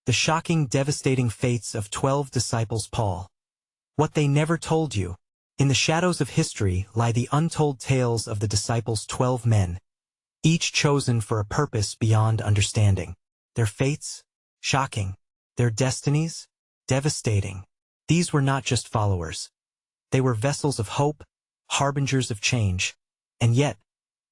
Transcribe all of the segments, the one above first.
The shocking, devastating fates of 12 disciples Paul. What they never told you. In the shadows of history lie the untold tales of the disciples' 12 men, each chosen for a purpose beyond understanding. Their fates? Shocking. Their destinies? Devastating. These were not just followers. They were vessels of hope, harbingers of change. And yet,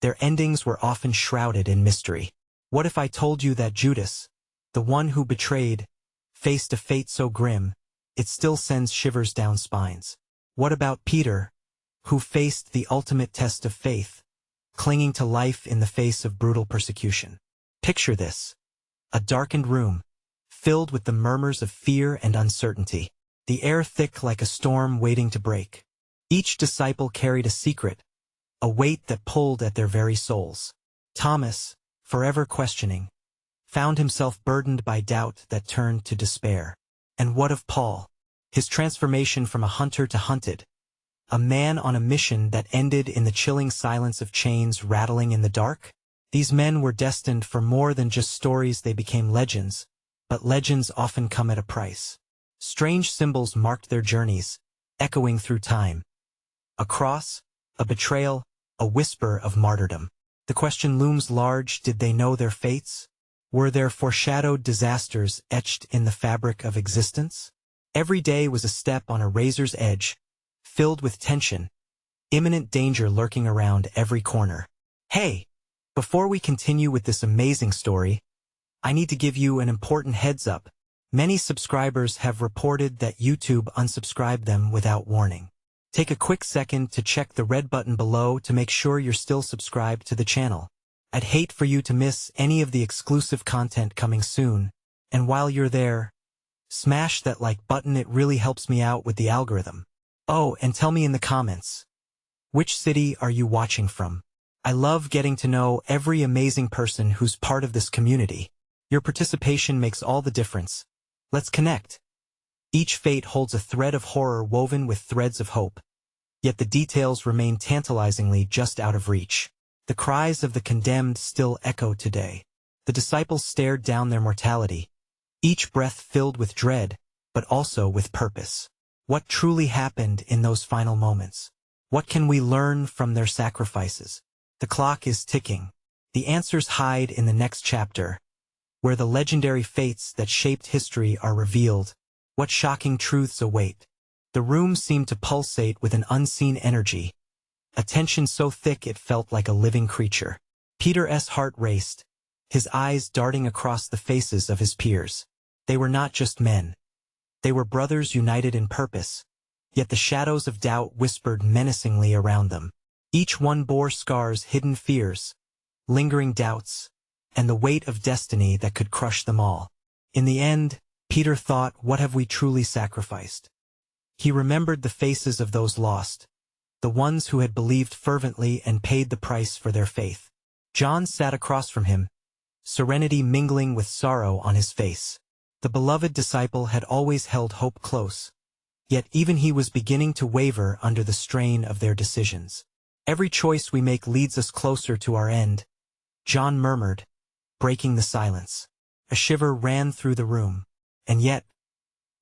their endings were often shrouded in mystery. What if I told you that Judas, the one who betrayed, faced a fate so grim, it still sends shivers down spines? What about Peter, who faced the ultimate test of faith, clinging to life in the face of brutal persecution? Picture this. A darkened room, filled with the murmurs of fear and uncertainty, the air thick like a storm waiting to break. Each disciple carried a secret, a weight that pulled at their very souls. Thomas, forever questioning, found himself burdened by doubt that turned to despair. And what of Paul? His transformation from a hunter to hunted, a man on a mission that ended in the chilling silence of chains rattling in the dark? These men were destined for more than just stories. They became legends, but legends often come at a price. Strange symbols marked their journeys, echoing through time. A cross, a betrayal, a whisper of martyrdom. The question looms large: did they know their fates? Were there foreshadowed disasters etched in the fabric of existence? Every day was a step on a razor's edge, filled with tension, imminent danger lurking around every corner. Hey! Before we continue with this amazing story, I need to give you an important heads up. Many subscribers have reported that YouTube unsubscribed them without warning. Take a quick second to check the red button below to make sure you're still subscribed to the channel. I'd hate for you to miss any of the exclusive content coming soon, and while you're there, smash that like button. It really helps me out with the algorithm. Oh, and tell me in the comments, which city are you watching from? I love getting to know every amazing person who's part of this community. Your participation makes all the difference. Let's connect. Each fate holds a thread of horror woven with threads of hope, yet the details remain tantalizingly just out of reach. The cries of the condemned still echo today. The disciples stared down their mortality, each breath filled with dread, but also with purpose. What truly happened in those final moments? What can we learn from their sacrifices? The clock is ticking. The answers hide in the next chapter, where the legendary fates that shaped history are revealed. What shocking truths await? The room seemed to pulsate with an unseen energy, a tension so thick it felt like a living creature. Peter's heart raced, his eyes darting across the faces of his peers. They were not just men. They were brothers united in purpose, yet the shadows of doubt whispered menacingly around them. Each one bore scars, hidden fears, lingering doubts, and the weight of destiny that could crush them all. In the end, Peter thought, what have we truly sacrificed? He remembered the faces of those lost, the ones who had believed fervently and paid the price for their faith. John sat across from him, serenity mingling with sorrow on his face. The beloved disciple had always held hope close, yet even he was beginning to waver under the strain of their decisions. Every choice we make leads us closer to our end, John murmured, breaking the silence. A shiver ran through the room. And yet,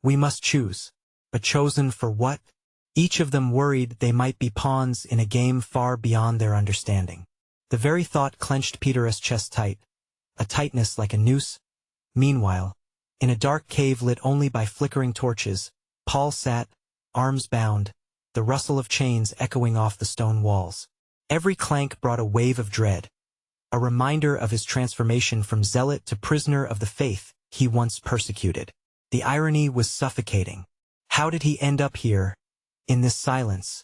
we must choose. But chosen for what? Each of them worried they might be pawns in a game far beyond their understanding. The very thought clenched Peter's chest tight, a tightness like a noose. Meanwhile, in a dark cave lit only by flickering torches, Paul sat, arms bound, the rustle of chains echoing off the stone walls. Every clank brought a wave of dread, a reminder of his transformation from zealot to prisoner of the faith he once persecuted. The irony was suffocating. How did he end up here, in this silence,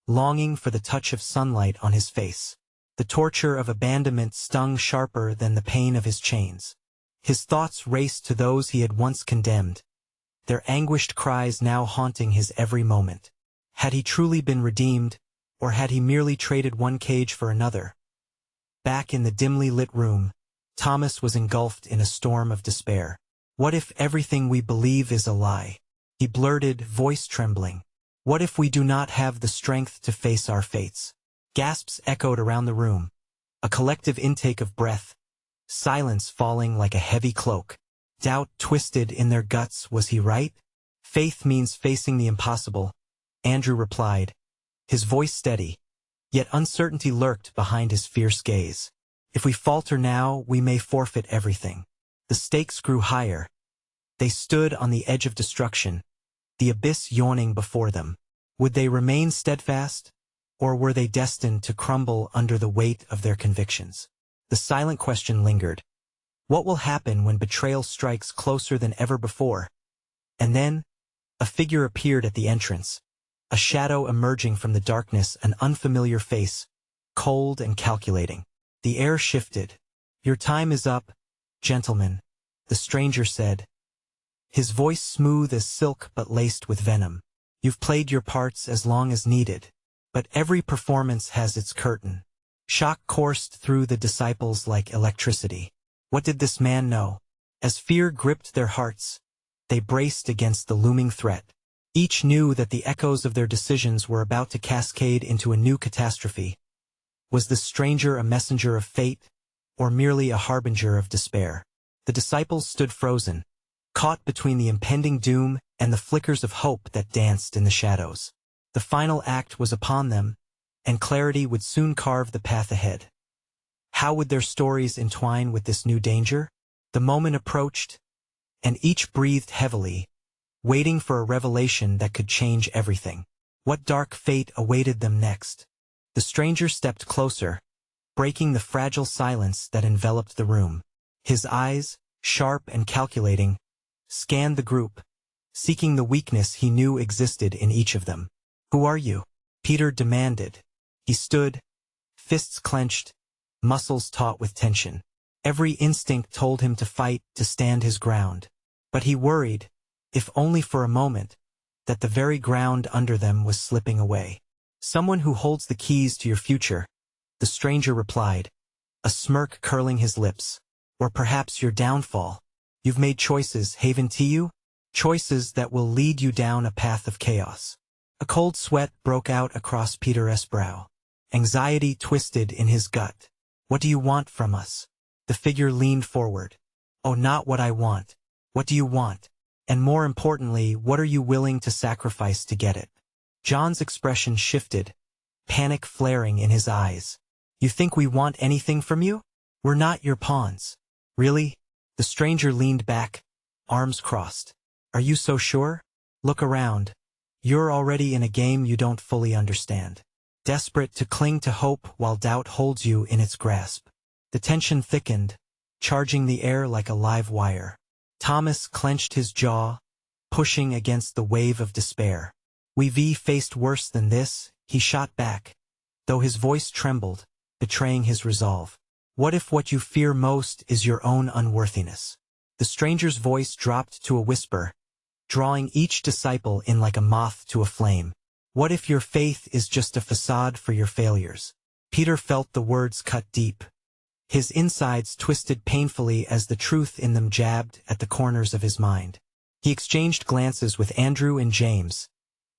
longing for the touch of sunlight on his face? The torture of abandonment stung sharper than the pain of his chains. His thoughts raced to those he had once condemned, their anguished cries now haunting his every moment. Had he truly been redeemed, or had he merely traded one cage for another? Back in the dimly lit room, Thomas was engulfed in a storm of despair. What if everything we believe is a lie? He blurted, voice trembling. What if we do not have the strength to face our fates? Gasps echoed around the room, a collective intake of breath, silence falling like a heavy cloak. Doubt twisted in their guts. Was he right? Faith means facing the impossible, Andrew replied, his voice steady, yet uncertainty lurked behind his fierce gaze. If we falter now, we may forfeit everything. The stakes grew higher. They stood on the edge of destruction, the abyss yawning before them. Would they remain steadfast, or were they destined to crumble under the weight of their convictions? The silent question lingered. What will happen when betrayal strikes closer than ever before? And then, a figure appeared at the entrance, a shadow emerging from the darkness, an unfamiliar face, cold and calculating. The air shifted. Your time is up, gentlemen, the stranger said, his voice smooth as silk but laced with venom. You've played your parts as long as needed, but every performance has its curtain. Shock coursed through the disciples like electricity. What did this man know? As fear gripped their hearts, they braced against the looming threat. Each knew that the echoes of their decisions were about to cascade into a new catastrophe. Was the stranger a messenger of fate, or merely a harbinger of despair? The disciples stood frozen, caught between the impending doom and the flickers of hope that danced in the shadows. The final act was upon them, and clarity would soon carve the path ahead. How would their stories entwine with this new danger? The moment approached, and each breathed heavily, waiting for a revelation that could change everything. What dark fate awaited them next? The stranger stepped closer, breaking the fragile silence that enveloped the room. His eyes, sharp and calculating, scanned the group, seeking the weakness he knew existed in each of them. Who are you? Peter demanded. He stood, fists clenched, muscles taut with tension. Every instinct told him to fight, to stand his ground. But he worried, if only for a moment, that the very ground under them was slipping away. Someone who holds the keys to your future, the stranger replied, a smirk curling his lips. Or perhaps your downfall. You've made choices, Haven Tiu, choices that will lead you down a path of chaos. A cold sweat broke out across Peter's brow. Anxiety twisted in his gut. What do you want from us? The figure leaned forward. Oh, not what I want. What do you want? And more importantly, what are you willing to sacrifice to get it? John's expression shifted, panic flaring in his eyes. You think we want anything from you? We're not your pawns. Really? The stranger leaned back, arms crossed. Are you so sure? Look around. You're already in a game you don't fully understand. Desperate to cling to hope while doubt holds you in its grasp. The tension thickened, charging the air like a live wire. Thomas clenched his jaw, pushing against the wave of despair. We've faced worse than this, he shot back, though his voice trembled, betraying his resolve. What if what you fear most is your own unworthiness? The stranger's voice dropped to a whisper, drawing each disciple in like a moth to a flame. What if your faith is just a facade for your failures? Peter felt the words cut deep. His insides twisted painfully as the truth in them jabbed at the corners of his mind. He exchanged glances with Andrew and James,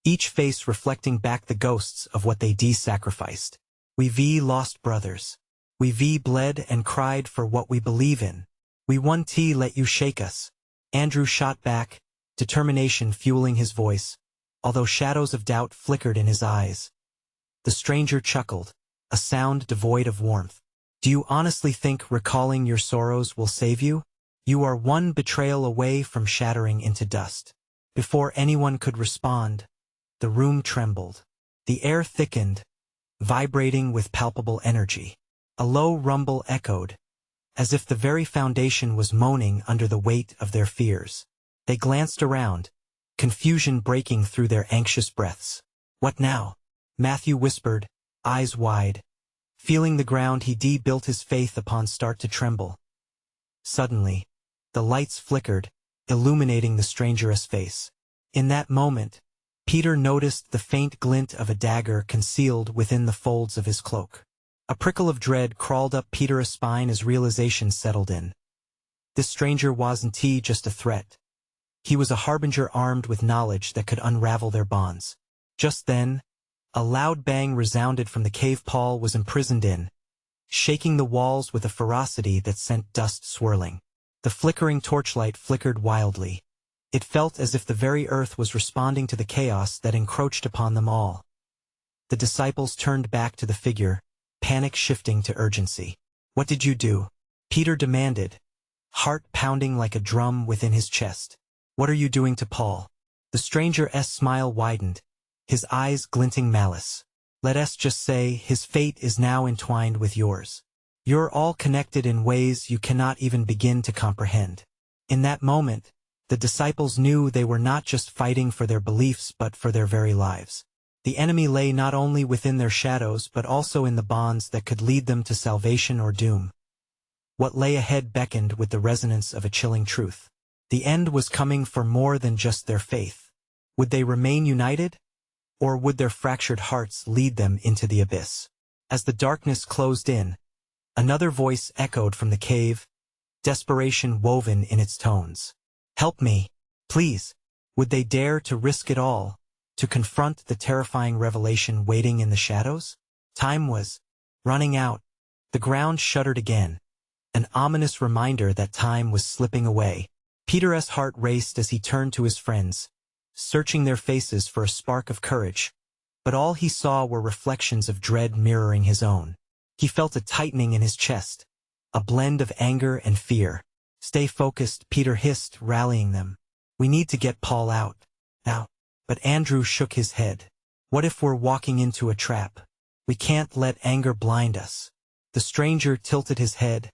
each face reflecting back the ghosts of what they de-sacrificed. We've lost brothers. We've bled and cried for what we believe in. We won't let you shake us. Andrew shot back, determination fueling his voice, although shadows of doubt flickered in his eyes. The stranger chuckled, a sound devoid of warmth. Do you honestly think recalling your sorrows will save you? You are one betrayal away from shattering into dust. Before anyone could respond, the room trembled. The air thickened, vibrating with palpable energy. A low rumble echoed, as if the very foundation was moaning under the weight of their fears. They glanced around, confusion breaking through their anxious breaths. What now? Matthew whispered, eyes wide. Feeling the ground he built his faith upon start to tremble. Suddenly, the lights flickered, illuminating the stranger's face. In that moment, Peter noticed the faint glint of a dagger concealed within the folds of his cloak. A prickle of dread crawled up Peter's spine as realization settled in. This stranger wasn't just a threat. He was a harbinger armed with knowledge that could unravel their bonds. Just then, a loud bang resounded from the cave Paul was imprisoned in, shaking the walls with a ferocity that sent dust swirling. The flickering torchlight flickered wildly. It felt as if the very earth was responding to the chaos that encroached upon them all. The disciples turned back to the figure, panic shifting to urgency. "What did you do?" Peter demanded, heart pounding like a drum within his chest. "What are you doing to Paul?" The stranger's smile widened, his eyes glinting malice. "Let us just say his fate is now entwined with yours. You're all connected in ways you cannot even begin to comprehend." In that moment, the disciples knew they were not just fighting for their beliefs but for their very lives. The enemy lay not only within their shadows but also in the bonds that could lead them to salvation or doom. What lay ahead beckoned with the resonance of a chilling truth. The end was coming for more than just their faith. Would they remain united? Or would their fractured hearts lead them into the abyss? As the darkness closed in, another voice echoed from the cave, desperation woven in its tones. "Help me, please." Would they dare to risk it all, to confront the terrifying revelation waiting in the shadows? Time was running out. The ground shuddered again, an ominous reminder that time was slipping away. Peter's heart raced as he turned to his friends, searching their faces for a spark of courage, but all he saw were reflections of dread mirroring his own. He felt a tightening in his chest, a blend of anger and fear. "Stay focused," Peter hissed, rallying them. "We need to get Paul out now." But Andrew shook his head. "What if we're walking into a trap? We can't let anger blind us." The stranger tilted his head,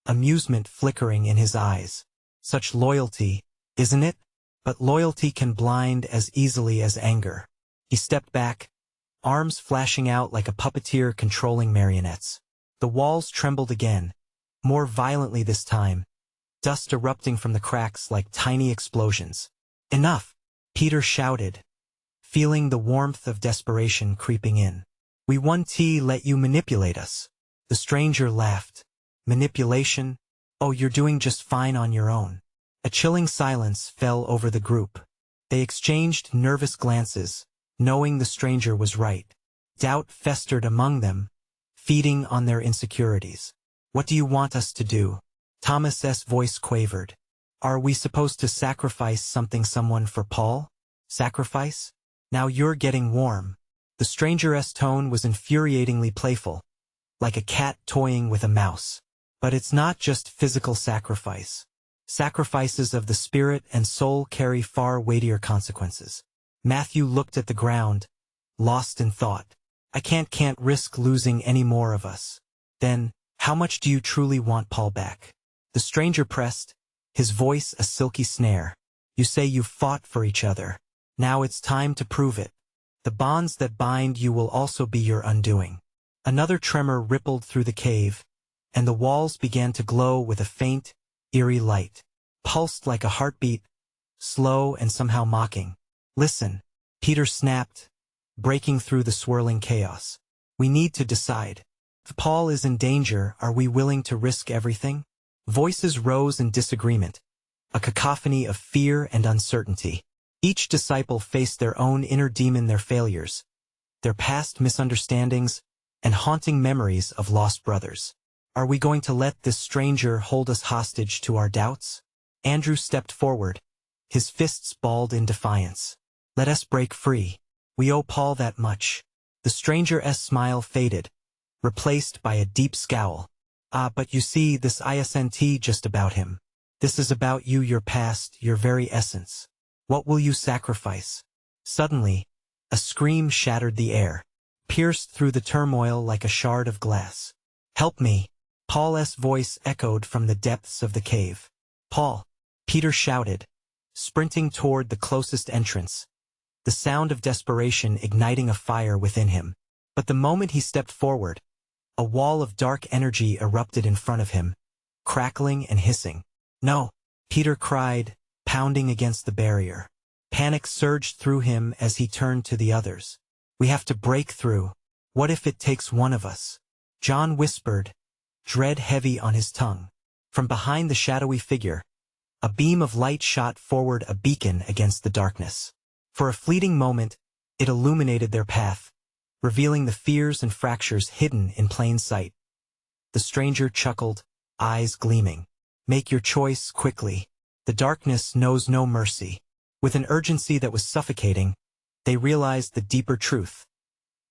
amusement flickering in his eyes. "Such loyalty, isn't it? But loyalty can blind as easily as anger." He stepped back, arms flashing out like a puppeteer controlling marionettes. The walls trembled again, more violently this time, dust erupting from the cracks like tiny explosions. "Enough!" Peter shouted, feeling the warmth of desperation creeping in. "We won't let you manipulate us." The stranger laughed. "Manipulation? Oh, you're doing just fine on your own." A chilling silence fell over the group. They exchanged nervous glances, knowing the stranger was right. Doubt festered among them, feeding on their insecurities. "What do you want us to do?" Thomas's voice quavered. "Are we supposed to sacrifice someone for Paul? Sacrifice? Now you're getting warm." The stranger's tone was infuriatingly playful, like a cat toying with a mouse. "But it's not just physical sacrifice. Sacrifices of the spirit and soul carry far weightier consequences." Matthew looked at the ground, lost in thought. I can't risk losing any more of us." "Then, how much do you truly want Paul back?" The stranger pressed, his voice a silky snare. "You say you've fought for each other. Now it's time to prove it. The bonds that bind you will also be your undoing." Another tremor rippled through the cave, and the walls began to glow with a faint, eerie light, pulsed like a heartbeat, slow and somehow mocking. "Listen," Peter snapped, breaking through the swirling chaos. "We need to decide. If Paul is in danger, are we willing to risk everything?" Voices rose in disagreement, a cacophony of fear and uncertainty. Each disciple faced their own inner demon, their failures, their past misunderstandings, and haunting memories of lost brothers. "Are we going to let this stranger hold us hostage to our doubts?" Andrew stepped forward, his fists balled in defiance. "Let us break free. We owe Paul that much." The stranger's smile faded, replaced by a deep scowl. But you see, this isn't just about him. This is about you, your past, your very essence. What will you sacrifice?" Suddenly, a scream shattered the air, pierced through the turmoil like a shard of glass. "Help me!" Paul's voice echoed from the depths of the cave. "Paul!" Peter shouted, sprinting toward the closest entrance, the sound of desperation igniting a fire within him. But the moment he stepped forward, a wall of dark energy erupted in front of him, crackling and hissing. "No!" Peter cried, pounding against the barrier. Panic surged through him as he turned to the others. "We have to break through. What if it takes one of us?" John whispered, dread heavy on his tongue. From behind the shadowy figure, a beam of light shot forward, a beacon against the darkness. For a fleeting moment, it illuminated their path, revealing the fears and fractures hidden in plain sight. The stranger chuckled, eyes gleaming. Make your choice quickly. The darkness knows no mercy. With an urgency that was suffocating, they realized the deeper truth.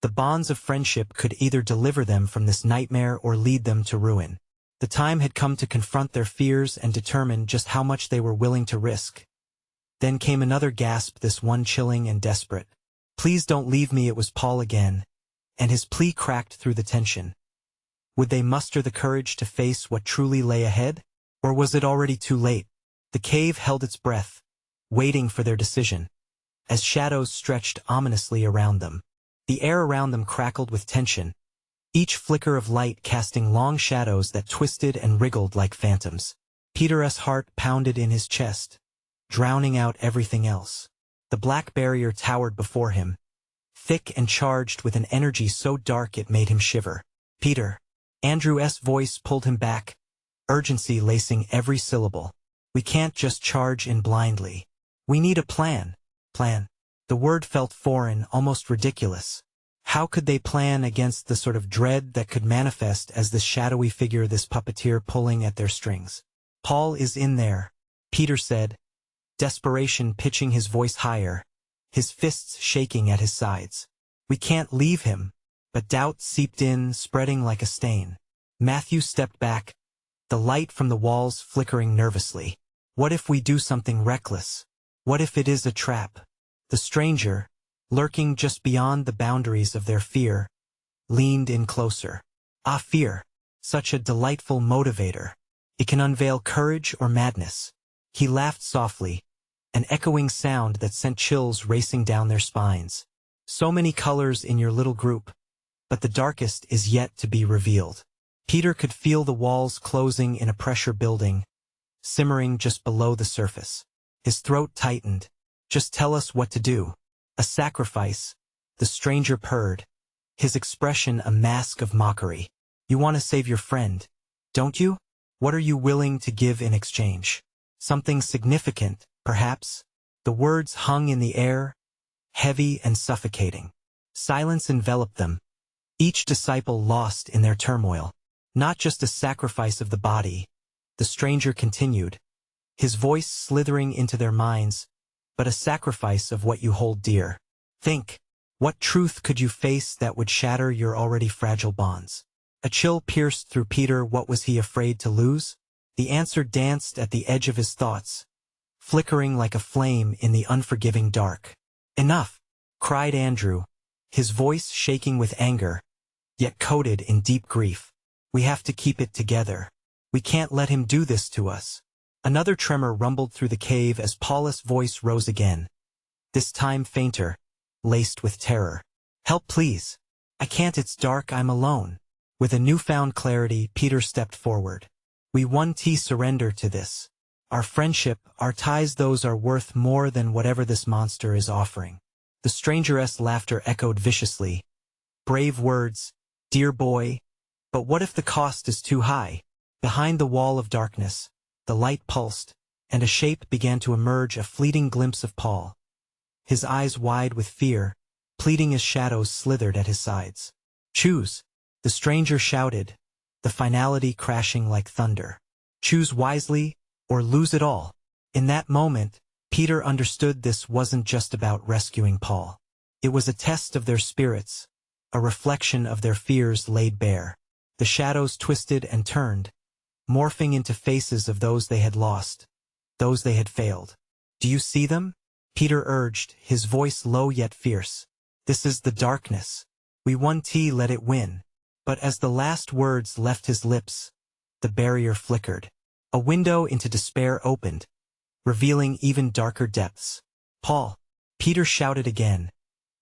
The bonds of friendship could either deliver them from this nightmare or lead them to ruin. The time had come to confront their fears and determine just how much they were willing to risk. Then came another gasp, this one chilling and desperate. "Please don't leave me," it was Paul again, and his plea cracked through the tension. Would they muster the courage to face what truly lay ahead? Or was it already too late? The cave held its breath, waiting for their decision, as shadows stretched ominously around them. The air around them crackled with tension, each flicker of light casting long shadows that twisted and wriggled like phantoms. Peter's heart pounded in his chest, drowning out everything else. The black barrier towered before him, thick and charged with an energy so dark it made him shiver. "Peter." Andrew's voice pulled him back, urgency lacing every syllable. "We can't just charge in blindly. We need a plan." Plan. The word felt foreign, almost ridiculous. How could they plan against the sort of dread that could manifest as this shadowy figure, this puppeteer pulling at their strings? "Paul is in there," Peter said, desperation pitching his voice higher, his fists shaking at his sides. "We can't leave him." But doubt seeped in, spreading like a stain. Matthew stepped back, the light from the walls flickering nervously. "What if we do something reckless? What if it is a trap?" The stranger, lurking just beyond the boundaries of their fear, leaned in closer. Ah, fear, such a delightful motivator. It can unveil courage or madness. He laughed softly, an echoing sound that sent chills racing down their spines. "So many colors in your little group, but the darkest is yet to be revealed." Peter could feel the walls closing in a pressure building, simmering just below the surface. His throat tightened. "Just tell us what to do." "A sacrifice," the stranger purred, his expression a mask of mockery. "You want to save your friend, don't you? What are you willing to give in exchange? Something significant, perhaps?" The words hung in the air, heavy and suffocating. Silence enveloped them, each disciple lost in their turmoil. "Not just a sacrifice of the body," the stranger continued, his voice slithering into their minds, "but a sacrifice of what you hold dear. Think, what truth could you face that would shatter your already fragile bonds?" A chill pierced through Peter. What was he afraid to lose? The answer danced at the edge of his thoughts, flickering like a flame in the unforgiving dark. "Enough!" cried Andrew, his voice shaking with anger, yet coated in deep grief. "We have to keep it together. We can't let him do this to us." Another tremor rumbled through the cave as Paulus' voice rose again, this time fainter, laced with terror. "Help, please. I can't, it's dark, I'm alone." With a newfound clarity, Peter stepped forward. "We won't surrender to this. Our friendship, our ties, those are worth more than whatever this monster is offering." The stranger's laughter echoed viciously. "Brave words, dear boy, but what if the cost is too high?" Behind the wall of darkness, the light pulsed, and a shape began to emerge, a fleeting glimpse of Paul, his eyes wide with fear, pleading as shadows slithered at his sides. "Choose," the stranger shouted, the finality crashing like thunder. "Choose wisely, or lose it all." In that moment, Peter understood this wasn't just about rescuing Paul. It was a test of their spirits, a reflection of their fears laid bare. The shadows twisted and turned, morphing into faces of those they had lost, those they had failed. "Do you see them?" Peter urged, his voice low yet fierce. "This is the darkness. We won't let it win." But as the last words left his lips, the barrier flickered. A window into despair opened, revealing even darker depths. "Paul!" Peter shouted again,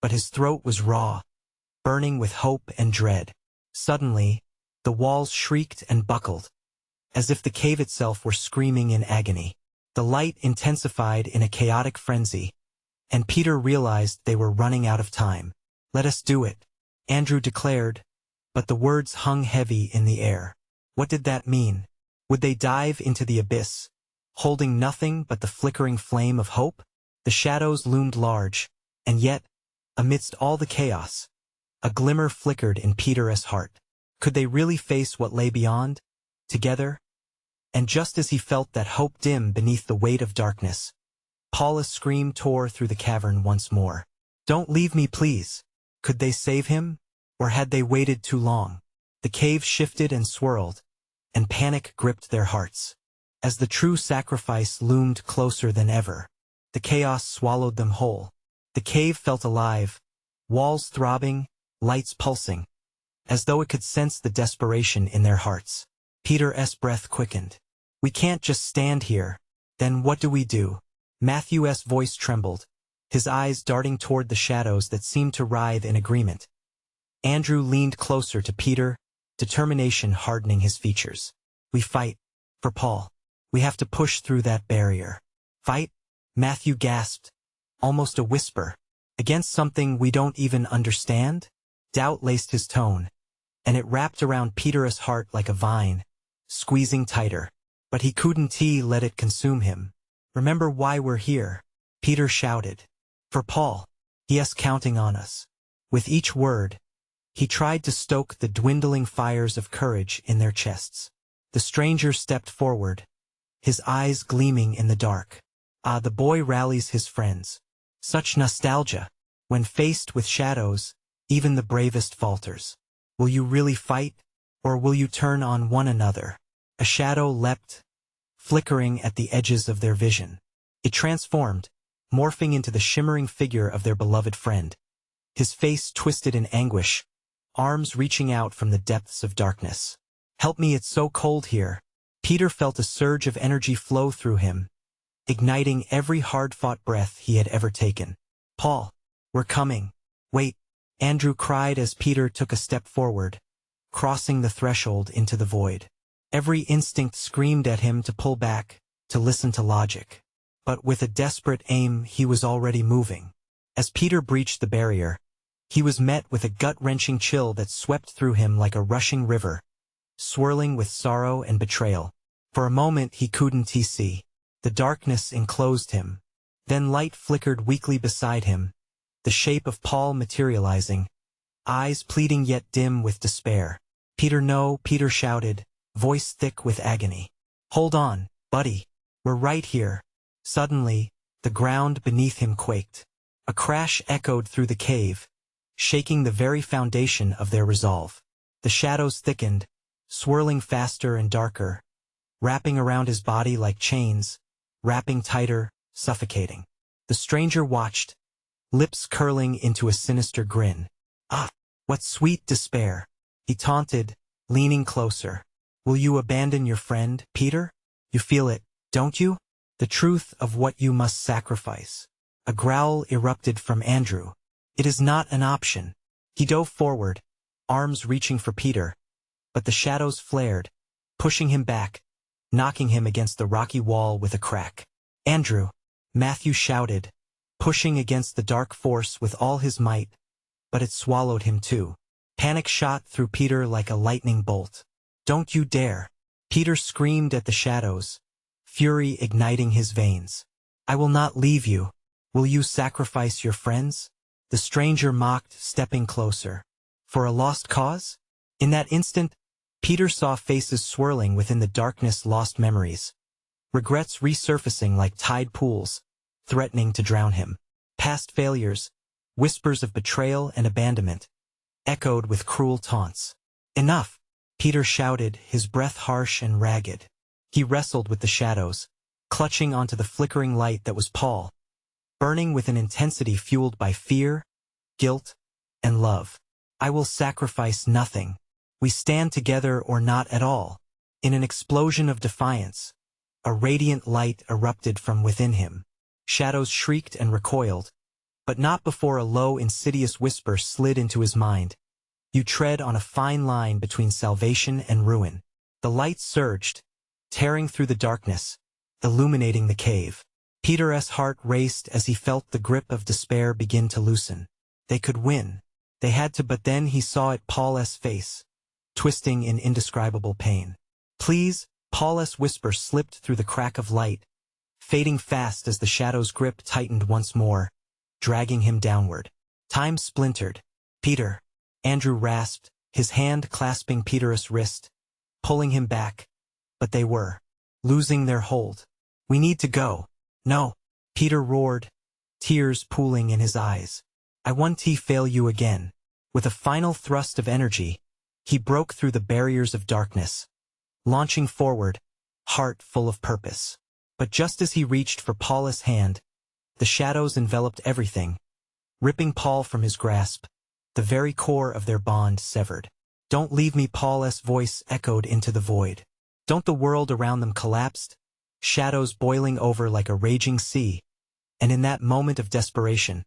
but his throat was raw, burning with hope and dread. Suddenly, the walls shrieked and buckled, as if the cave itself were screaming in agony. The light intensified in a chaotic frenzy, and Peter realized they were running out of time. "Let us do it," Andrew declared, but the words hung heavy in the air. What did that mean? Would they dive into the abyss, holding nothing but the flickering flame of hope? The shadows loomed large, and yet, amidst all the chaos, a glimmer flickered in Peter's heart. Could they really face what lay beyond? Together? And just as he felt that hope dim beneath the weight of darkness, Paula's scream tore through the cavern once more. "Don't leave me, please." Could they save him? Or had they waited too long? The cave shifted and swirled, and panic gripped their hearts. As the true sacrifice loomed closer than ever, the chaos swallowed them whole. The cave felt alive, walls throbbing, lights pulsing, as though it could sense the desperation in their hearts. Peter's breath quickened. "We can't just stand here. Then what do we do?" Matthew's voice trembled, his eyes darting toward the shadows that seemed to writhe in agreement. Andrew leaned closer to Peter, determination hardening his features. "We fight. For Paul. We have to push through that barrier." "Fight?" Matthew gasped, almost a whisper. "Against something we don't even understand?" Doubt laced his tone, and it wrapped around Peter's heart like a vine, squeezing tighter. But he couldn't let it consume him. "Remember why we're here," Peter shouted. "For Paul. He's counting on us." With each word, he tried to stoke the dwindling fires of courage in their chests. The stranger stepped forward, his eyes gleaming in the dark. The boy rallies his friends. Such nostalgia. When faced with shadows, even the bravest falters. "Will you really fight, or will you turn on one another?" A shadow leapt, flickering at the edges of their vision. It transformed, morphing into the shimmering figure of their beloved friend. His face twisted in anguish, arms reaching out from the depths of darkness. "Help me, it's so cold here." Peter felt a surge of energy flow through him, igniting every hard-fought breath he had ever taken. "Paul, we're coming." "Wait," Andrew cried as Peter took a step forward, crossing the threshold into the void. Every instinct screamed at him to pull back, to listen to logic. But with a desperate aim, he was already moving. As Peter breached the barrier, he was met with a gut-wrenching chill that swept through him like a rushing river, swirling with sorrow and betrayal. For a moment he couldn't see. The darkness enclosed him. Then light flickered weakly beside him, the shape of Paul materializing, eyes pleading yet dim with despair. "Peter, no," Peter shouted, voice thick with agony. "Hold on, buddy. We're right here." Suddenly, the ground beneath him quaked. A crash echoed through the cave, shaking the very foundation of their resolve. The shadows thickened, swirling faster and darker, wrapping around his body like chains, wrapping tighter, suffocating. The stranger watched, lips curling into a sinister grin. "Ah, what sweet despair," he taunted, leaning closer. "Will you abandon your friend, Peter? You feel it, don't you? The truth of what you must sacrifice." A growl erupted from Andrew. "It is not an option." He dove forward, arms reaching for Peter, but the shadows flared, pushing him back, knocking him against the rocky wall with a crack. "Andrew!" Matthew shouted, pushing against the dark force with all his might, but it swallowed him too. Panic shot through Peter like a lightning bolt. "Don't you dare!" Peter screamed at the shadows, fury igniting his veins. "I will not leave you. Will you sacrifice your friends?" The stranger mocked, stepping closer. "For a lost cause?" In that instant, Peter saw faces swirling within the darkness, lost memories. Regrets resurfacing like tide pools, threatening to drown him. Past failures, whispers of betrayal and abandonment, echoed with cruel taunts. "Enough!" Peter shouted, his breath harsh and ragged. He wrestled with the shadows, clutching onto the flickering light that was Paul, burning with an intensity fueled by fear, guilt, and love. "I will sacrifice nothing. We stand together or not at all." In an explosion of defiance, a radiant light erupted from within him. Shadows shrieked and recoiled, but not before a low, insidious whisper slid into his mind. "You tread on a fine line between salvation and ruin." The light surged, tearing through the darkness, illuminating the cave. Peter's heart raced as he felt the grip of despair begin to loosen. They could win. They had to, but then he saw it, Paul's face, twisting in indescribable pain. "Please," Paul's whisper slipped through the crack of light, fading fast as the shadow's grip tightened once more, dragging him downward. Time splintered. "Peter," Andrew rasped, his hand clasping Peter's wrist, pulling him back. But they were losing their hold. "We need to go." "No," Peter roared, tears pooling in his eyes. "I won't fail you again." With a final thrust of energy, he broke through the barriers of darkness, launching forward, heart full of purpose. But just as he reached for Paul's hand, the shadows enveloped everything, ripping Paul from his grasp, the very core of their bond severed. "Don't leave me," Paul's voice echoed into the void. Don't the world around them collapsed, shadows boiling over like a raging sea, and in that moment of desperation,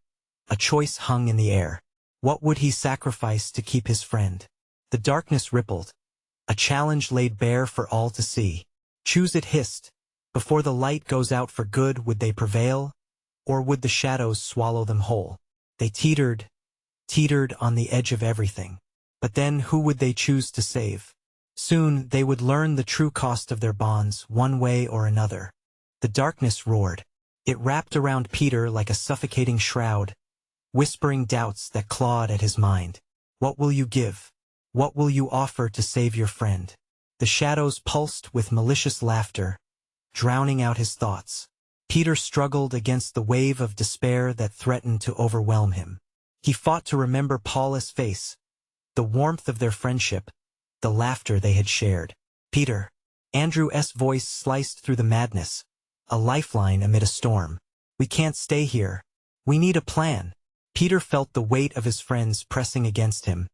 a choice hung in the air. What would he sacrifice to keep his friend? The darkness rippled, a challenge laid bare for all to see. "Choose," it hissed. "Before the light goes out for good, would they prevail, or would the shadows swallow them whole?" They teetered on the edge of everything. But then who would they choose to save? Soon they would learn the true cost of their bonds, one way or another. The darkness roared. It wrapped around Peter like a suffocating shroud, whispering doubts that clawed at his mind. What will you give? What will you offer to save your friend? The shadows pulsed with malicious laughter, drowning out his thoughts. Peter struggled against the wave of despair that threatened to overwhelm him. He fought to remember Paul's face, the warmth of their friendship, the laughter they had shared. "Peter." Andrew's voice sliced through the madness, a lifeline amid a storm. "We can't stay here. We need a plan." Peter felt the weight of his friends pressing against him,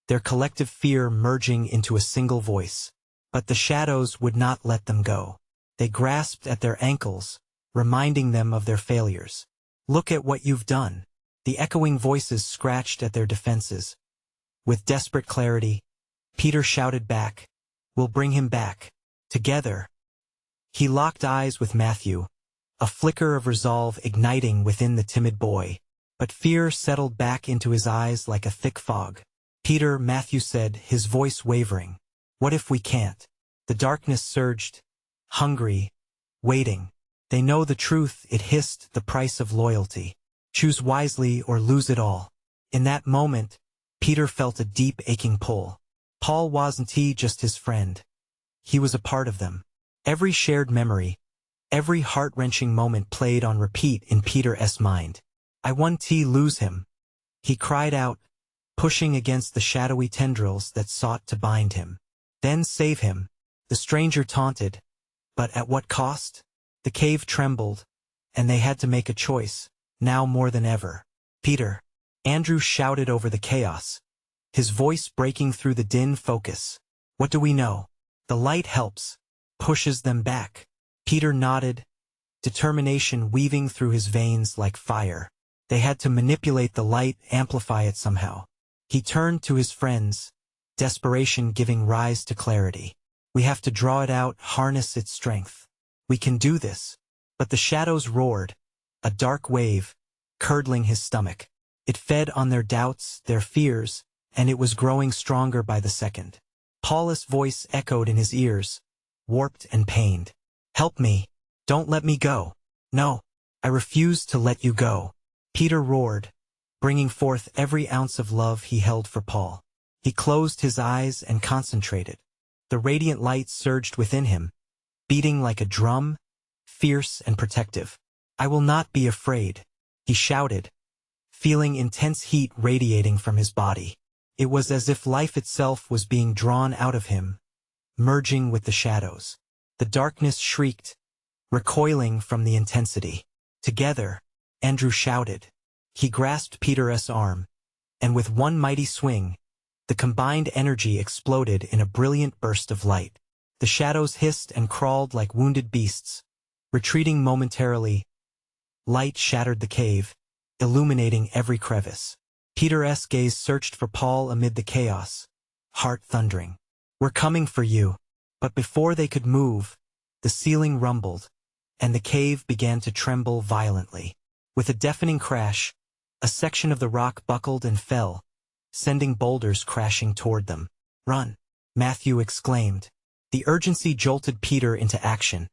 their collective fear merging into a single voice. But the shadows would not let them go. They grasped at their ankles, reminding them of their failures. "Look at what you've done." The echoing voices scratched at their defenses. With desperate clarity, Peter shouted back, "We'll bring him back. Together." He locked eyes with Matthew, a flicker of resolve igniting within the timid boy. But fear settled back into his eyes like a thick fog. "Peter," Matthew said, his voice wavering. "What if we can't?" The darkness surged, hungry, waiting. "They know the truth," it hissed, "the price of loyalty. Choose wisely or lose it all." In that moment, Peter felt a deep aching pull. Paul wasn't just his friend. He was a part of them. Every shared memory, every heart-wrenching moment played on repeat in Peter's mind. "I won't lose him," he cried out, pushing against the shadowy tendrils that sought to bind him. "Then save him," the stranger taunted. But at what cost? The cave trembled, and they had to make a choice, now more than ever. "Peter," Andrew shouted over the chaos, his voice breaking through the dim focus. "What do we know?" "The light helps, pushes them back." Peter nodded, determination weaving through his veins like fire. They had to manipulate the light, amplify it somehow. He turned to his friends, desperation giving rise to clarity. "We have to draw it out, harness its strength. We can do this." But the shadows roared, a dark wave, curdling his stomach. It fed on their doubts, their fears, and it was growing stronger by the second. Paul's voice echoed in his ears, warped and pained. "Help me. Don't let me go." "No, I refuse to let you go," Peter roared, bringing forth every ounce of love he held for Paul. He closed his eyes and concentrated. The radiant light surged within him, beating like a drum, fierce and protective. "I will not be afraid," he shouted, feeling intense heat radiating from his body. It was as if life itself was being drawn out of him, merging with the shadows. The darkness shrieked, recoiling from the intensity. "Together," Andrew shouted. He grasped Peter's arm, and with one mighty swing, the combined energy exploded in a brilliant burst of light. The shadows hissed and crawled like wounded beasts, retreating momentarily. Light shattered the cave, illuminating every crevice. Peter's gaze searched for Paul amid the chaos, heart thundering. "We're coming for you." But before they could move, the ceiling rumbled, and the cave began to tremble violently. With a deafening crash, a section of the rock buckled and fell, sending boulders crashing toward them. "Run!" Matthew exclaimed. The urgency jolted Peter into action,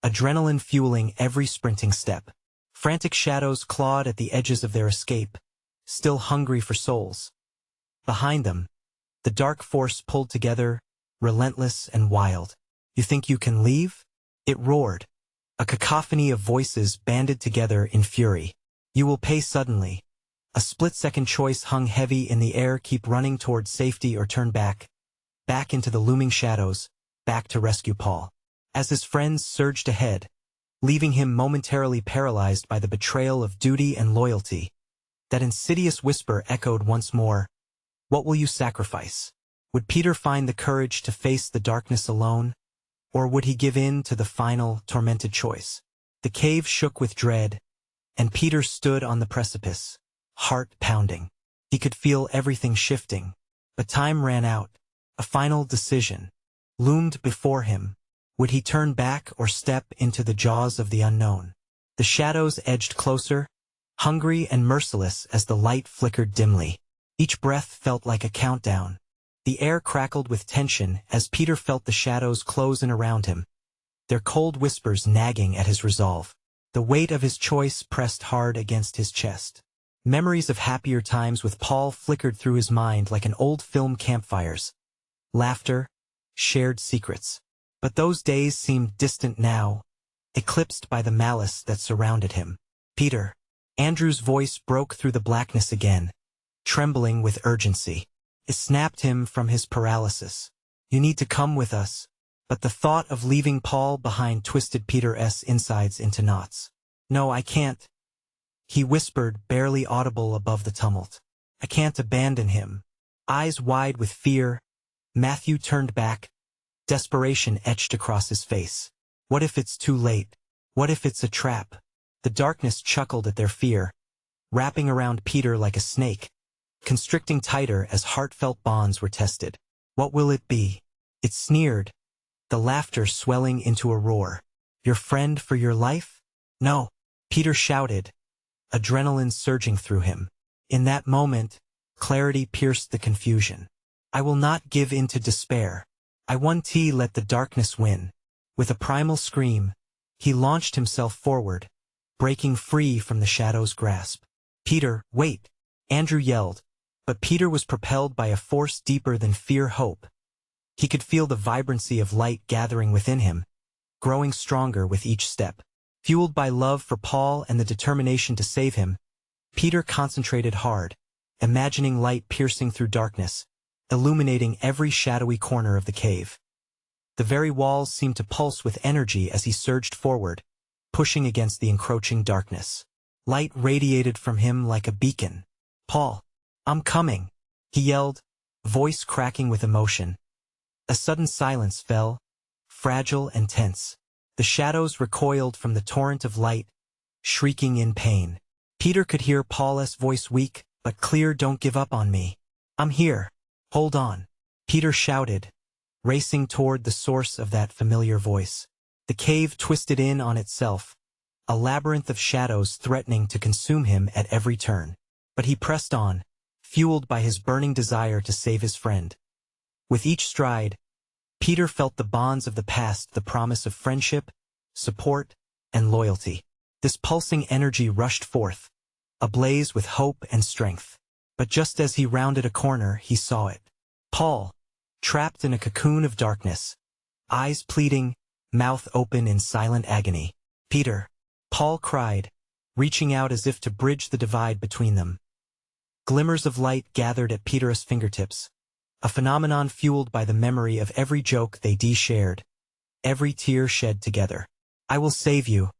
adrenaline fueling every sprinting step. Frantic shadows clawed at the edges of their escape, still hungry for souls. Behind them, the dark force pulled together, relentless and wild. "You think you can leave?" It roared, a cacophony of voices banded together in fury. You will pay suddenly. A split-second choice hung heavy in the air: keep running toward safety or turn back. Back into the looming shadows, back to rescue Paul. As his friends surged ahead, leaving him momentarily paralyzed by the betrayal of duty and loyalty, that insidious whisper echoed once more. What will you sacrifice? Would Peter find the courage to face the darkness alone? Or would he give in to the final, tormented choice? The cave shook with dread, and Peter stood on the precipice, heart pounding. He could feel everything shifting, but time ran out. A final decision loomed before him. Would he turn back or step into the jaws of the unknown? The shadows edged closer, hungry and merciless as the light flickered dimly. Each breath felt like a countdown. The air crackled with tension as Peter felt the shadows close in around him, their cold whispers nagging at his resolve. The weight of his choice pressed hard against his chest. Memories of happier times with Paul flickered through his mind like an old film: campfires, laughter, shared secrets. But those days seemed distant now, eclipsed by the malice that surrounded him. Peter. Andrew's voice broke through the blackness again, trembling with urgency. It snapped him from his paralysis. You need to come with us. But the thought of leaving Paul behind twisted Peter's insides into knots. No, I can't, he whispered, barely audible above the tumult. I can't abandon him. Eyes wide with fear, Matthew turned back. Desperation etched across his face. What if it's too late? What if it's a trap? The darkness chuckled at their fear, wrapping around Peter like a snake, constricting tighter as heartfelt bonds were tested. What will it be? It sneered, the laughter swelling into a roar. Your friend for your life? No, Peter shouted, adrenaline surging through him. In that moment, clarity pierced the confusion. I will not give in to despair. I won't let the darkness win. With a primal scream, he launched himself forward, breaking free from the shadow's grasp. Peter, wait! Andrew yelled, but Peter was propelled by a force deeper than fear-hope. He could feel the vibrancy of light gathering within him, growing stronger with each step. Fueled by love for Paul and the determination to save him, Peter concentrated hard, imagining light piercing through darkness, illuminating every shadowy corner of the cave. The very walls seemed to pulse with energy as he surged forward, pushing against the encroaching darkness. Light radiated from him like a beacon. Paul, I'm coming, he yelled, voice cracking with emotion. A sudden silence fell, fragile and tense. The shadows recoiled from the torrent of light, shrieking in pain. Peter could hear Paul's voice, weak but clear. Don't give up on me. I'm here. Hold on, Peter shouted, racing toward the source of that familiar voice. The cave twisted in on itself, a labyrinth of shadows threatening to consume him at every turn. But he pressed on, fueled by his burning desire to save his friend. With each stride, Peter felt the bonds of the past, the promise of friendship, support, and loyalty. This pulsing energy rushed forth, ablaze with hope and strength. But just as he rounded a corner, he saw it. Paul, trapped in a cocoon of darkness, eyes pleading, mouth open in silent agony. Peter, Paul cried, reaching out as if to bridge the divide between them. Glimmers of light gathered at Peter's fingertips, a phenomenon fueled by the memory of every joke they shared, every tear shed together. I will save you,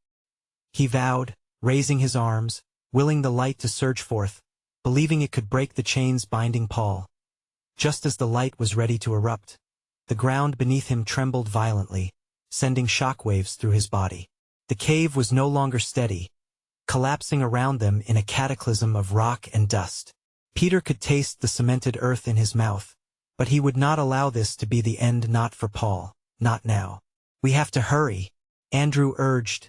he vowed, raising his arms, willing the light to surge forth, believing it could break the chains binding Paul. Just as the light was ready to erupt, the ground beneath him trembled violently, sending shockwaves through his body. The cave was no longer steady, collapsing around them in a cataclysm of rock and dust. Peter could taste the cemented earth in his mouth, but he would not allow this to be the end. Not for Paul, not now. We have to hurry, Andrew urged.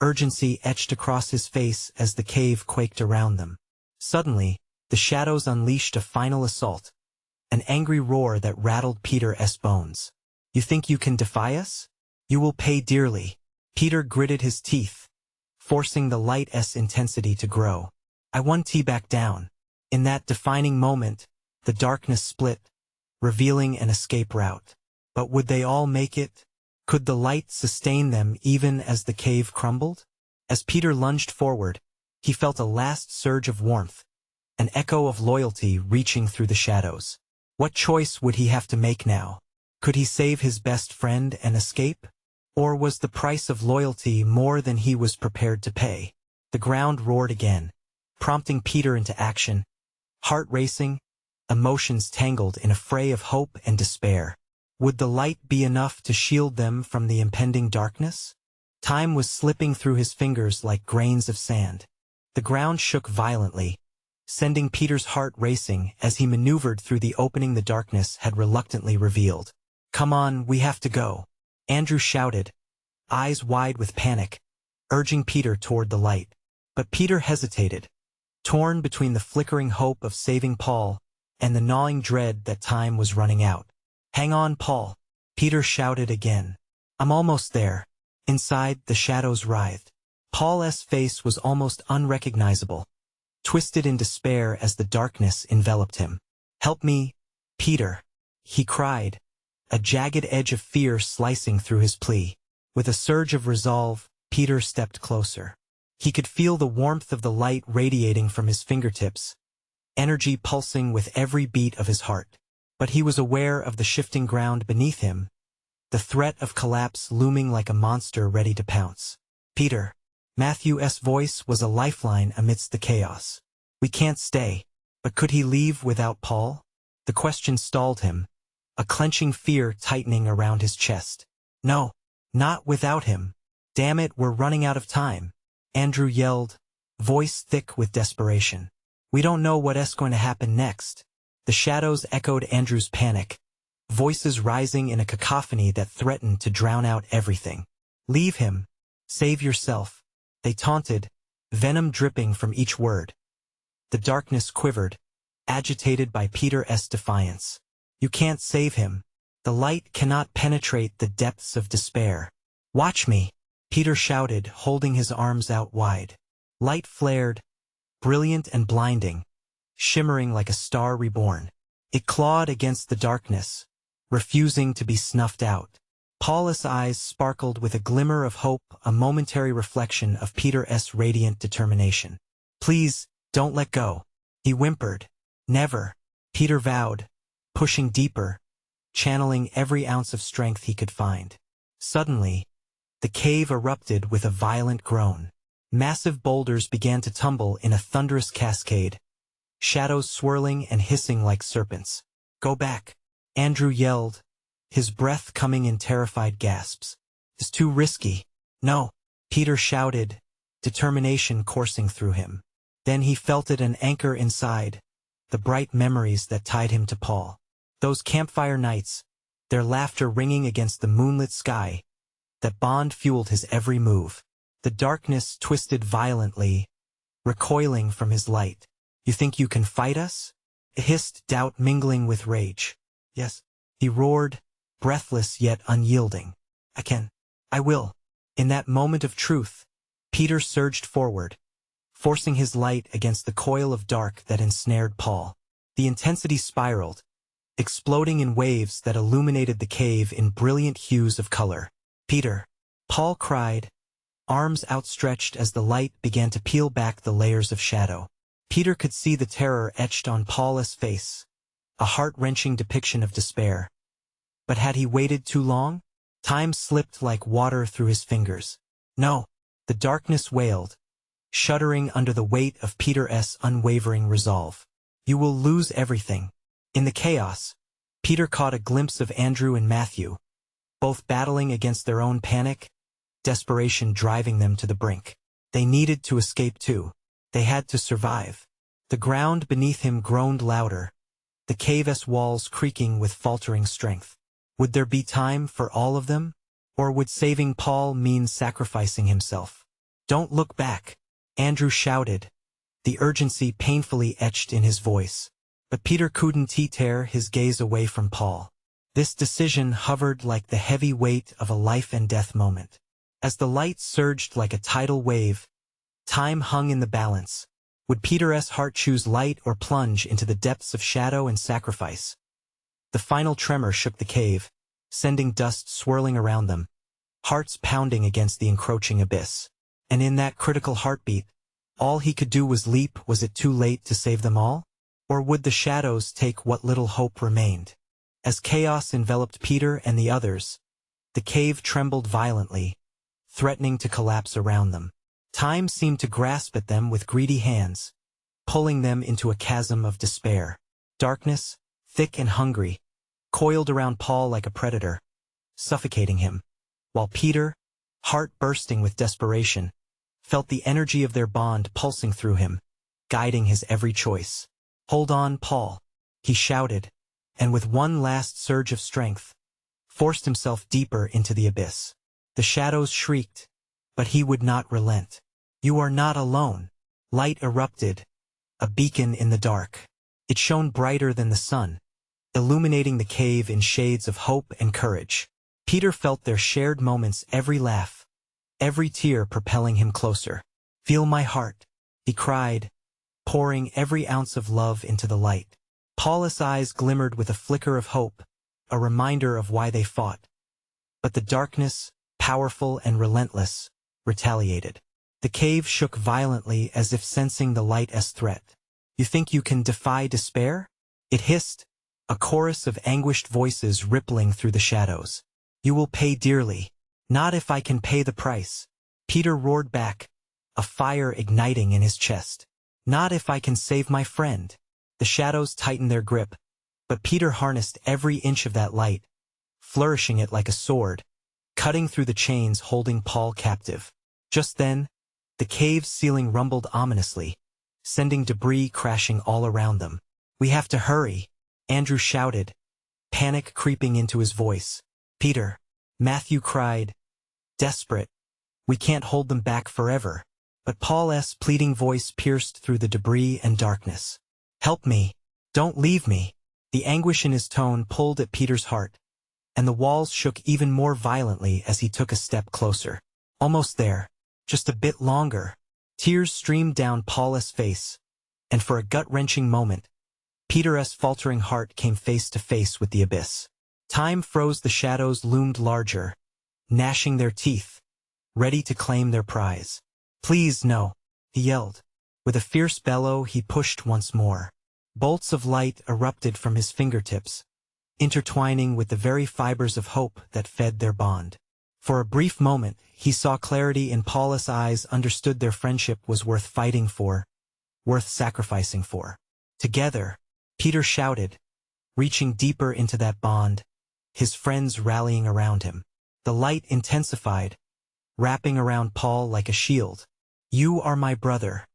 Urgency etched across his face as the cave quaked around them. Suddenly, the shadows unleashed a final assault, an angry roar that rattled Peter's bones. You think you can defy us? You will pay dearly. Peter gritted his teeth, forcing the light's intensity to grow. I won't back down. In that defining moment, the darkness split, revealing an escape route. But would they all make it? Could the light sustain them even as the cave crumbled? As Peter lunged forward, he felt a last surge of warmth, an echo of loyalty reaching through the shadows. What choice would he have to make now? Could he save his best friend and escape? Or was the price of loyalty more than he was prepared to pay? The ground roared again, prompting Peter into action, heart racing, emotions tangled in a fray of hope and despair. Would the light be enough to shield them from the impending darkness? Time was slipping through his fingers like grains of sand. The ground shook violently, sending Peter's heart racing as he maneuvered through the opening the darkness had reluctantly revealed. "Come on, we have to go," Andrew shouted, eyes wide with panic, urging Peter toward the light. But Peter hesitated, torn between the flickering hope of saving Paul and the gnawing dread that time was running out. "Hang on, Paul," Peter shouted again. "I'm almost there." Inside, the shadows writhed. Paul's face was almost unrecognizable, twisted in despair as the darkness enveloped him. "Help me, Peter," he cried, a jagged edge of fear slicing through his plea. With a surge of resolve, Peter stepped closer. He could feel the warmth of the light radiating from his fingertips, energy pulsing with every beat of his heart. But he was aware of the shifting ground beneath him, the threat of collapse looming like a monster ready to pounce. "Peter." Matthew's voice was a lifeline amidst the chaos. "We can't stay." But could he leave without Paul? The question stalled him, a clenching fear tightening around his chest. "No, not without him. Damn it, we're running out of time," Andrew yelled, voice thick with desperation. "We don't know what's going to happen next." The shadows echoed Andrew's panic, voices rising in a cacophony that threatened to drown out everything. "Leave him. Save yourself," they taunted, venom dripping from each word. The darkness quivered, agitated by Peter's defiance. "You can't save him. The light cannot penetrate the depths of despair." "Watch me," Peter shouted, holding his arms out wide. Light flared, brilliant and blinding, shimmering like a star reborn. It clawed against the darkness, refusing to be snuffed out. Paul's eyes sparkled with a glimmer of hope, a momentary reflection of Peter's radiant determination. "Please, don't let go," he whimpered. "Never," Peter vowed, pushing deeper, channeling every ounce of strength he could find. Suddenly, the cave erupted with a violent groan. Massive boulders began to tumble in a thunderous cascade, shadows swirling and hissing like serpents. "Go back," Andrew yelled, his breath coming in terrified gasps. "It's too risky." "No," Peter shouted, determination coursing through him. Then he felt it an anchor inside, the bright memories that tied him to Paul. Those campfire nights, their laughter ringing against the moonlit sky, that bond fueled his every move. The darkness twisted violently, recoiling from his light. "You think you can fight us?" hissed doubt mingling with rage. "Yes," he roared, breathless yet unyielding. "I can. I will." In that moment of truth, Peter surged forward, forcing his light against the coil of dark that ensnared Paul. The intensity spiraled, exploding in waves that illuminated the cave in brilliant hues of color. "Peter!" Paul cried, arms outstretched as the light began to peel back the layers of shadow. Peter could see the terror etched on Paul's face, a heart-wrenching depiction of despair. But had he waited too long? Time slipped like water through his fingers. "No," the darkness wailed, shuddering under the weight of Peter's unwavering resolve. "You will lose everything." In the chaos, Peter caught a glimpse of Andrew and Matthew, both battling against their own panic, desperation driving them to the brink. They needed to escape too. They had to survive. The ground beneath him groaned louder, the cave's walls creaking with faltering strength. Would there be time for all of them? Or would saving Paul mean sacrificing himself? "Don't look back," Andrew shouted, the urgency painfully etched in his voice. But Peter couldn't tear his gaze away from Paul. This decision hovered like the heavy weight of a life-and-death moment. As the light surged like a tidal wave, time hung in the balance. Would Peter's heart choose light or plunge into the depths of shadow and sacrifice? The final tremor shook the cave, sending dust swirling around them. hearts pounding against the encroaching abyss. And in that critical heartbeat, all he could do was leap. Was it too late to save them all? Or would the shadows take what little hope remained? As chaos enveloped Peter and the others, the cave trembled violently, threatening to collapse around them. Time seemed to grasp at them with greedy hands, pulling them into a chasm of despair. Darkness, thick and hungry, coiled around Paul like a predator, suffocating him, while Peter, heart bursting with desperation, felt the energy of their bond pulsing through him, guiding his every choice. "Hold on, Paul," he shouted, and with one last surge of strength, forced himself deeper into the abyss. The shadows shrieked, but he would not relent. "You are not alone." Light erupted, a beacon in the dark. It shone brighter than the sun, illuminating the cave in shades of hope and courage. Peter felt their shared moments, every laugh, every tear propelling him closer. "Feel my heart," he cried, pouring every ounce of love into the light. Paul's eyes glimmered with a flicker of hope, a reminder of why they fought. But the darkness, powerful and relentless, retaliated. The cave shook violently as if sensing the light as threat. "You think you can defy despair?" it hissed, a chorus of anguished voices rippling through the shadows. "You will pay dearly." "Not if I can pay the price," Peter roared back, a fire igniting in his chest. "Not if I can save my friend." The shadows tightened their grip, but Peter harnessed every inch of that light, flourishing it like a sword, cutting through the chains holding Paul captive. Just then, the cave's ceiling rumbled ominously, sending debris crashing all around them. "We have to hurry," Andrew shouted, panic creeping into his voice. "Peter," Matthew cried, desperate, "we can't hold them back forever." But Paul's pleading voice pierced through the debris and darkness. "Help me. Don't leave me." The anguish in his tone pulled at Peter's heart, and the walls shook even more violently as he took a step closer. Almost there. Just a bit longer. Tears streamed down Paul's face, and for a gut-wrenching moment, Peter's faltering heart came face to face with the abyss. Time froze. The shadows loomed larger, gnashing their teeth, ready to claim their prize. "Please, no," he yelled. With a fierce bellow, he pushed once more. Bolts of light erupted from his fingertips, intertwining with the very fibers of hope that fed their bond. For a brief moment, he saw clarity in Paul's eyes, understood their friendship was worth fighting for, worth sacrificing for. Together, Peter shouted, reaching deeper into that bond, his friends rallying around him. The light intensified, wrapping around Paul like a shield. "You are my brother,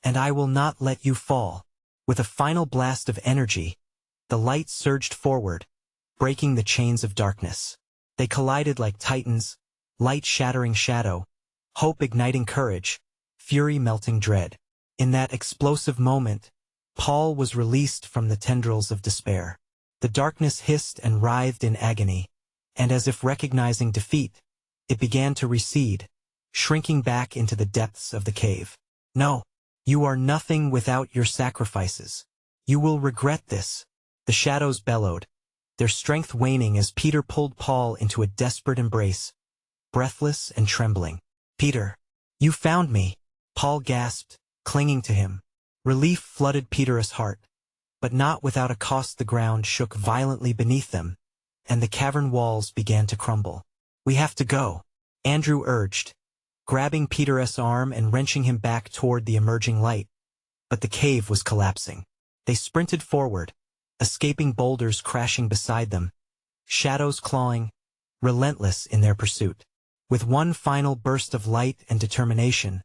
and I will not let you fall." With a final blast of energy, the light surged forward, breaking the chains of darkness. They collided like titans, light shattering shadow, hope igniting courage, fury melting dread. In that explosive moment, Paul was released from the tendrils of despair. The darkness hissed and writhed in agony, and as if recognizing defeat, it began to recede, shrinking back into the depths of the cave. "No, you are nothing without your sacrifices. You will regret this." The shadows bellowed, their strength waning as Peter pulled Paul into a desperate embrace, breathless and trembling. "Peter, you found me," Paul gasped, clinging to him. Relief flooded Peter's heart, but not without a cost. The ground shook violently beneath them, and the cavern walls began to crumble. "We have to go," Andrew urged, grabbing Peter's arm and wrenching him back toward the emerging light. But the cave was collapsing. They sprinted forward, escaping boulders crashing beside them, shadows clawing, relentless in their pursuit. With one final burst of light and determination,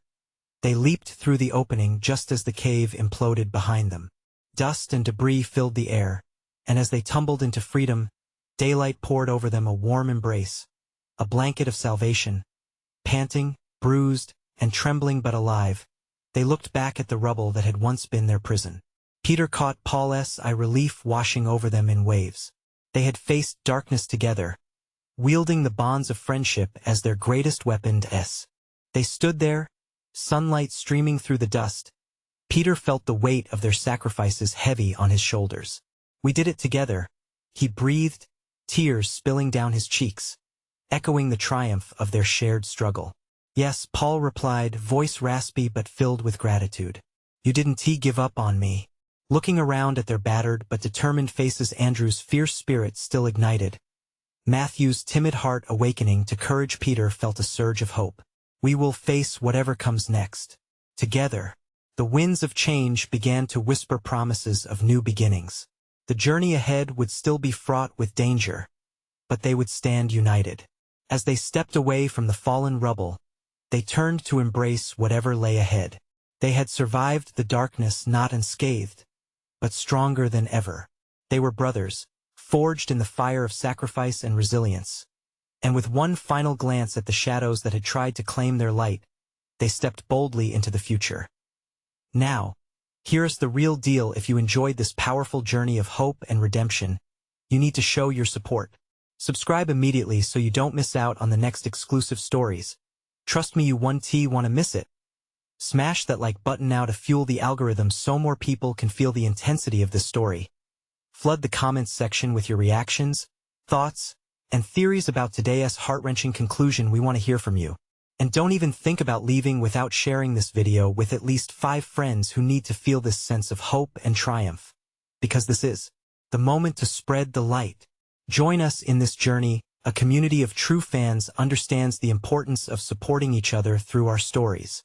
they leaped through the opening just as the cave imploded behind them. Dust and debris filled the air, and as they tumbled into freedom, daylight poured over them, a warm embrace, a blanket of salvation. Panting, bruised, and trembling but alive, they looked back at the rubble that had once been their prison. Peter caught Paul's eye, relief washing over them in waves. They had faced darkness together, wielding the bonds of friendship as their greatest weapon. They stood there, sunlight streaming through the dust. Peter felt the weight of their sacrifices heavy on his shoulders. "We did it together," he breathed, tears spilling down his cheeks. echoing the triumph of their shared struggle. Yes, Paul replied, voice raspy but filled with gratitude. You didn't give up on me. Looking around at their battered but determined faces, Andrew's fierce spirit still ignited. Matthew's timid heart awakening to courage, Peter felt a surge of hope. We will face whatever comes next. Together, the winds of change began to whisper promises of new beginnings. The journey ahead would still be fraught with danger, but they would stand united. As they stepped away from the fallen rubble, they turned to embrace whatever lay ahead. They had survived the darkness not unscathed, but stronger than ever. They were brothers, forged in the fire of sacrifice and resilience. And with one final glance at the shadows that had tried to claim their light, they stepped boldly into the future. Now, here is the real deal. If you enjoyed this powerful journey of hope and redemption, you need to show your support. Subscribe immediately so you don't miss out on the next exclusive stories. Trust me, you want to miss it. Smash that like button now to fuel the algorithm so more people can feel the intensity of this story. Flood the comments section with your reactions, thoughts, and theories about today's heart-wrenching conclusion. We want to hear from you. And don't even think about leaving without sharing this video with at least 5 friends who need to feel this sense of hope and triumph. Because this is the moment to spread the light. Join us in this journey. A community of true fans understands the importance of supporting each other through our stories.